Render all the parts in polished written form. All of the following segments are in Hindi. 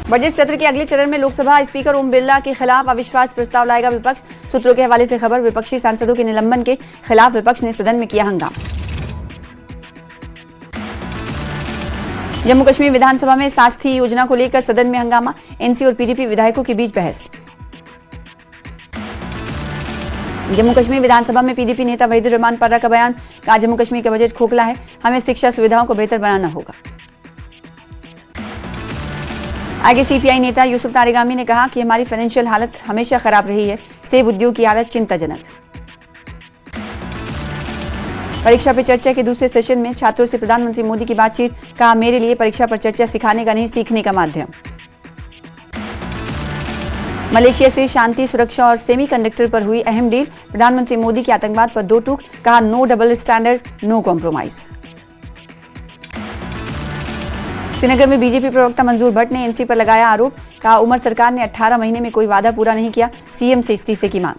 बजट सत्र के अगले चरण में लोकसभा स्पीकर ओम बिरला के खिलाफ अविश्वास प्रस्ताव लाएगा विपक्ष। सूत्रों के हवाले से खबर, विपक्षी सांसदों के निलंबन के खिलाफ विपक्ष ने सदन में किया हंगामा। जम्मू कश्मीर विधानसभा में शास्त्री योजना को लेकर सदन में हंगामा। एनसी और पीडीपी विधायकों के बीच बहस। जम्मू कश्मीर विधानसभा में पीडीपी नेता वहीदुर रहमान पर्रा का बयान, कहा जम्मू कश्मीर का बजट खोखला है, हमें शिक्षा सुविधाओं को बेहतर बनाना होगा। आगे सीपीआई नेता यूसुफ तारिगामी ने कहा कि हमारी फाइनेंशियल हालत हमेशा खराब रही है, सेब उद्योग की हालत चिंताजनक। परीक्षा पे चर्चा के दूसरे सेशन में छात्रों से प्रधानमंत्री मोदी की बातचीत, कहा मेरे लिए परीक्षा पर चर्चा सिखाने का नहीं सीखने का माध्यम। मलेशिया से शांति, सुरक्षा और सेमीकंडक्टर पर हुई अहम डील, प्रधानमंत्री मोदी की आतंकवाद पर दो टूक, कहा no double standard, no compromise. Srinagar में बीजेपी प्रवक्ता मंजूर भट्ट ने एनसी पर लगाया आरोप, कहा उमर सरकार ने 18 महीने में कोई वादा पूरा नहीं किया, सीएम से इस्तीफे की मांग।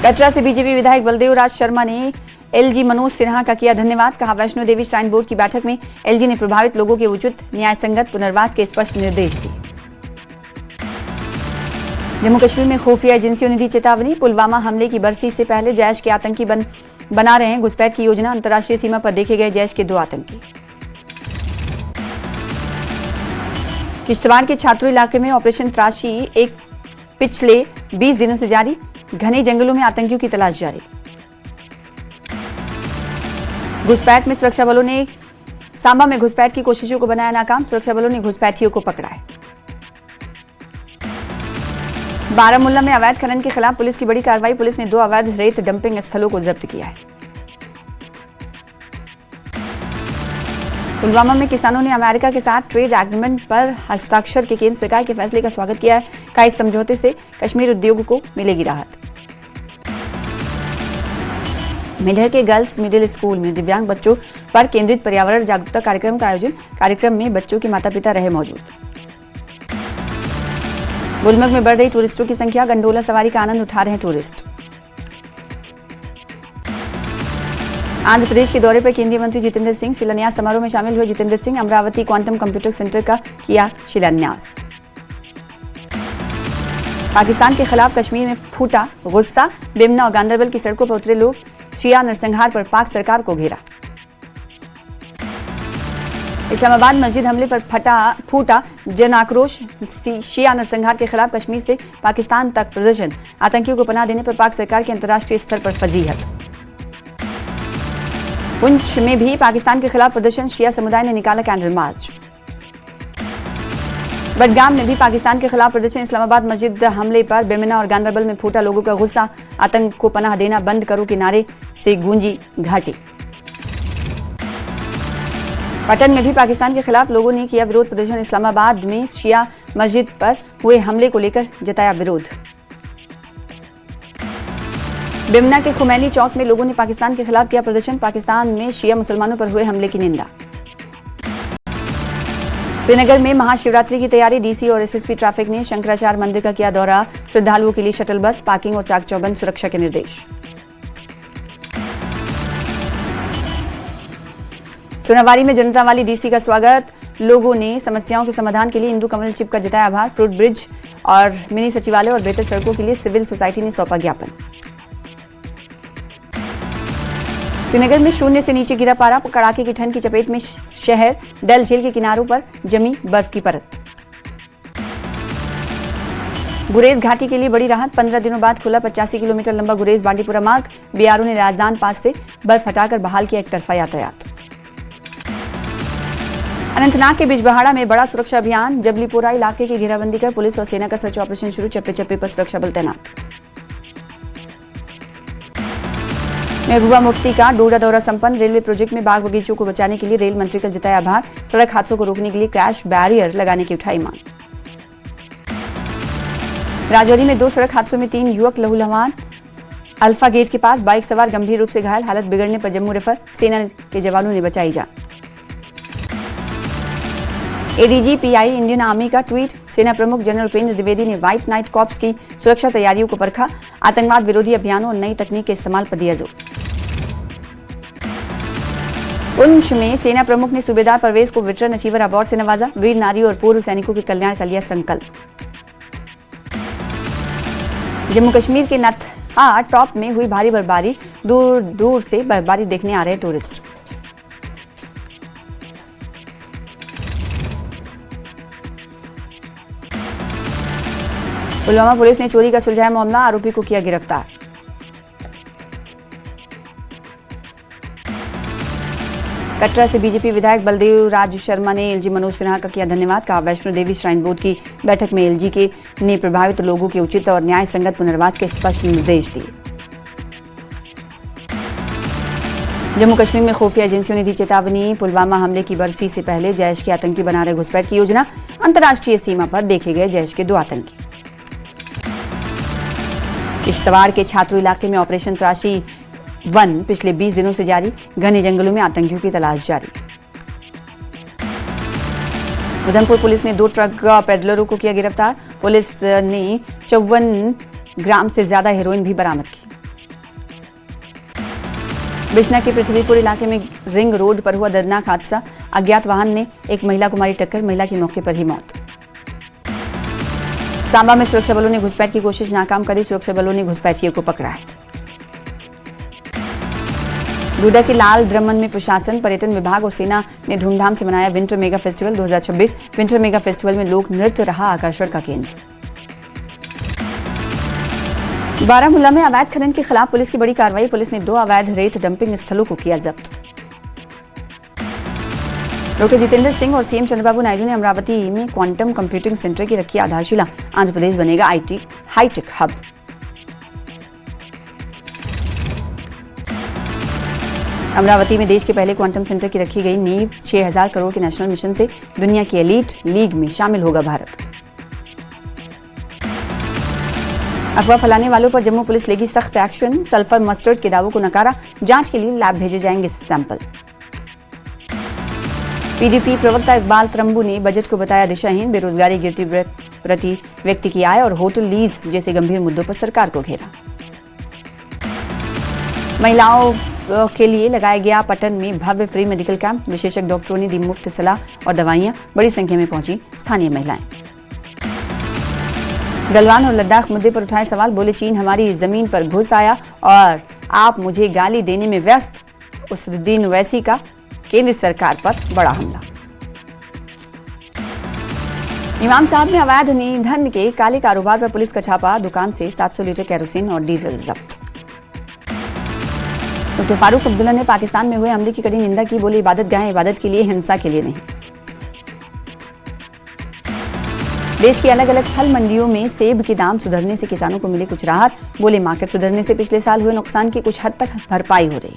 कटरा से बीजेपी विधायक बलदेव राज शर्मा ने एलजी मनोज सिन्हा का किया धन्यवाद, कहा वैष्णो देवी श्राइन बोर्ड की बैठक में एलजी ने प्रभावित लोगों के उचित न्याय संगत पुनर्वास के स्पष्ट निर्देश दिए। जम्मू कश्मीर में खुफिया एजेंसियों ने दी चेतावनी, पुलवामा हमले की बरसी से पहले जैश के आतंकी बना रहे हैं घुसपैठ की योजना, अंतर्राष्ट्रीय सीमा पर देखे गए जैश के 2 आतंकी। किश्तवाड़ के छात्रों इलाके में ऑपरेशन त्राशी एक पिछले 20 दिनों से जारी, घने जंगलों में आतंकियों की तलाश जारी। घुसपैठ में सुरक्षा बलों ने सांबा में घुसपैठ की कोशिशों को बनाया नाकाम, सुरक्षा बलों ने घुसपैठियों को पकड़ा है। बारामूला में अवैध खनन के खिलाफ पुलिस की बड़ी कार्रवाई, पुलिस ने 2 अवैध रेत डंपिंग स्थलों को जब्त किया है। पुलवामा में किसानों ने अमेरिका के साथ ट्रेड एग्रीमेंट पर हस्ताक्षर के केंद्र सरकार के फैसले का स्वागत किया है, कहा इस समझौते से कश्मीर उद्योग को मिलेगी राहत। मेढक के गर्ल्स मिडिल स्कूल में दिव्यांग बच्चों पर केंद्रित पर्यावरण जागरूकता कार्यक्रम का आयोजन, कार्यक्रम में बच्चों के माता पिता रहे मौजूद। गुलमर्ग में बढ़ रही टूरिस्टों की संख्या, गंडोला सवारी का आनंद उठा रहे हैं टूरिस्ट। आंध्र प्रदेश के दौरे पर केंद्रीय मंत्री जितेंद्र सिंह, शिलान्यास समारोह में शामिल हुए Jitendra Singh, Amravati quantum computer centre का किया शिलान्यास। पाकिस्तान के खिलाफ कश्मीर में फूटा गुस्सा, बेमना और गांदरबल की सड़कों पर उतरे लोग, शिया नरसंहार पर पाक सरकार को घेरा। इस्लामाबाद मस्जिद हमले पर फूटा जन आक्रोश, शिया नरसंहार के खिलाफ कश्मीर से पाकिस्तान तक प्रदर्शन, आतंकियों को पनाह देने पर पाक सरकार की अंतर्राष्ट्रीय स्तर पर फजीहत। पुंछ में भी पाकिस्तान के खिलाफ प्रदर्शन, शिया समुदाय ने निकाला कैंडल मार्च। बडगाम में भी पाकिस्तान के खिलाफ प्रदर्शन, इस्लामाबाद मस्जिद हमले पर बेमिना और गांदरबल में फूटा लोगों का गुस्सा, आतंक को पनाह देना बंद करो के नारे से गूंजी घाटी। पटन में भी पाकिस्तान के खिलाफ लोगों ने किया विरोध प्रदर्शन, इस्लामाबाद में शिया मस्जिद पर हुए हमले को लेकर जताया विरोध। बेमना के खुमैनी चौक में लोगों ने पाकिस्तान के खिलाफ किया प्रदर्शन, पाकिस्तान में शिया मुसलमानों पर हुए हमले की निंदा। श्रीनगर में महाशिवरात्रि की तैयारी, डीसी और एसएसपी ट्रैफिक ने शंकराचार्य मंदिर का किया दौरा, श्रद्धालुओं के लिए शटल बस, पार्किंग और चाक चौबंद सुरक्षा के निर्देश। चुनावारी में जनता वाली डीसी का स्वागत, लोगों ने समस्याओं के समाधान के लिए इंदु कमल चिप का जताया आभार, फ्रूट ब्रिज और मिनी सचिवालय और बेहतर सड़कों के लिए सिविल सोसाइटी ने सौंपा ज्ञापन। श्रीनगर में 0 से नीचे गिरा पारा, कड़ाके की ठंड की चपेट में शहर, डल झील के किनारों पर जमी बर्फ की परत। गुरेज घाटी के लिए बड़ी राहत, 15 दिनों बाद खुला 85 किलोमीटर लंबा गुरेज बांडीपुरा मार्ग, बीआरओ ने राजदान पास से बर्फ हटाकर बहाल किया एक तरफा यातायात। अनंतनाग के बिजबहाड़ा में बड़ा सुरक्षा अभियान, जबलीपुरा इलाके की घेराबंदी कर पुलिस और सेना का सर्च ऑपरेशन शुरू, चप्पे चप्पे पर सुरक्षा बल तैनात। महबूबा मुफ्ती का डोडा दौरा संपन्न, रेलवे प्रोजेक्ट में बाग बगीचों को बचाने के लिए रेल मंत्री का जताया आभार, सड़क हादसों को रोकने के लिए क्रैश बैरियर लगाने की उठाई मांग। राजौरी में 2 सड़क हादसों में 3 युवक लहूलुहान, अल्फा गेट के पास बाइक सवार गंभीर रूप से घायल, हालत बिगड़ने पर जम्मू रेफर, सेना के जवानों ने बचाई जान। एडीजी पीआई इंडियन आर्मी का ट्वीट, सेना प्रमुख जनरल उपेंद्र द्विवेदी ने व्हाइट नाइट कॉर्प्स की सुरक्षा तैयारियों को परखा, आतंकवाद विरोधी अभियानों और नई तकनीक के इस्तेमाल पर दिया जोर। पुंछ में सेना प्रमुख ने सूबेदार परवेज को वेटरन अचीवर अवार्ड से नवाजा। वीर नारियों और पूर्व सैनिकों के कल्याण का लिया संकल्प। जम्मू कश्मीर के नत्था टॉप में हुई भारी बर्फबारी, दूर दूर से बर्फबारी देखने आ रहे टूरिस्ट। पुलवामा पुलिस ने चोरी का सुलझाया मामला, आरोपी को किया गिरफ्तार। कटरा से बीजेपी विधायक बलदेव राज शर्मा ने एलजी मनोज सिन्हा का किया धन्यवाद। कहा वैष्णो देवी श्राइन बोर्ड की बैठक में एलजी के ने प्रभावित लोगों के उचित और न्याय संगत पुनर्वास के स्पष्ट निर्देश दिए। जम्मू कश्मीर में खुफिया एजेंसियों ने दी चेतावनी, पुलवामा हमले की बरसी से पहले जैश के आतंकी बना रहे घुसपैठ की योजना। अंतर्राष्ट्रीय सीमा पर देखे गए जैश के 2 आतंकी। किश्तवाड़ के छात्र इलाके में ऑपरेशन त्राशी 1 पिछले 20 दिनों से जारी, घने जंगलों में आतंकियों की तलाश जारी। उधमपुर पुलिस ने 2 ट्रक पेडलरों को किया गिरफ्तार। पुलिस ने 54 ग्राम से ज्यादा हेरोइन भी बरामद की। बिश्ना के पृथ्वीपुर इलाके में रिंग रोड पर हुआ दर्दनाक हादसा, अज्ञात वाहन ने एक महिला को मारी टक्कर, महिला की मौके पर ही मौत। सांबा में सुरक्षा बलों ने घुसपैठ की कोशिश नाकाम करी, सुरक्षा बलों ने घुसपैठियों को पकड़ा है। डूडा के लाल द्रमन में प्रशासन, पर्यटन विभाग और सेना ने धूमधाम से मनाया winter mega festival 2026। Winter mega festival में लोक नृत्य रहा आकर्षण का केंद्र। बारामूला में अवैध खनन के खिलाफ पुलिस की बड़ी कार्रवाई, पुलिस ने 2 अवैध रेत डंपिंग स्थलों को किया जब्त। डॉक्टर जितेंद्र सिंह और सीएम चंद्रबाबू नायडू ने अमरावती में क्वांटम कंप्यूटिंग सेंटर की रखी आधारशिला। आंध्र प्रदेश बनेगा आईटी हाईटेक हब। अमरावती में देश के पहले क्वांटम सेंटर की रखी गई नींव, 6000 करोड़ के नेशनल मिशन से दुनिया की एलीट लीग में शामिल होगा भारत। अफवाह फैलाने वालों पर जम्मू पुलिस लेगी सख्त एक्शन, सल्फर मस्टर्ड के दावों को नकारा, जांच के लिए लैब भेजे जाएंगे सैंपल। पीडीपी प्रवक्ता इकबाल त्रंबू ने बजट को बताया दिशाहीन, बेरोजगारी गिरती प्रति व्यक्ति की आय और होटल लीज जैसे गंभीर मुद्दों पर सरकार को घेरा। महिलाओं के लिए लगाया गया पटन में भव्य फ्री मेडिकल कैंप, विशेषज्ञ डॉक्टरों ने दी मुफ्त सलाह और दवाइयां, बड़ी संख्या में पहुंची स्थानीय महिलाएं। गलवान और लद्दाख मुद्दे पर उठाए सवाल, बोले चीन हमारी जमीन पर घुस आया और आप मुझे गाली देने में व्यस्त। उसद्दीन ओवैसी का केंद्र सरकार पर बड़ा हमला। इमाम साहब में अवैध ईंधन के काले कारोबार पर पुलिस का छापा, दुकान से 700 लीटर केरोसिन और डीजल जब्त। डॉक्टर फारूक अब्दुल्ला ने पाकिस्तान में हुए हमले की कड़ी निंदा की, बोले इबादत गाहें इबादत के लिए, हिंसा के लिए नहीं। देश की अलग अलग फल मंडियों में सेब के दाम सुधरने से किसानों को मिली कुछ राहत, बोले मार्केट सुधरने से पिछले साल हुए नुकसान की कुछ हद तक भरपाई हो रही।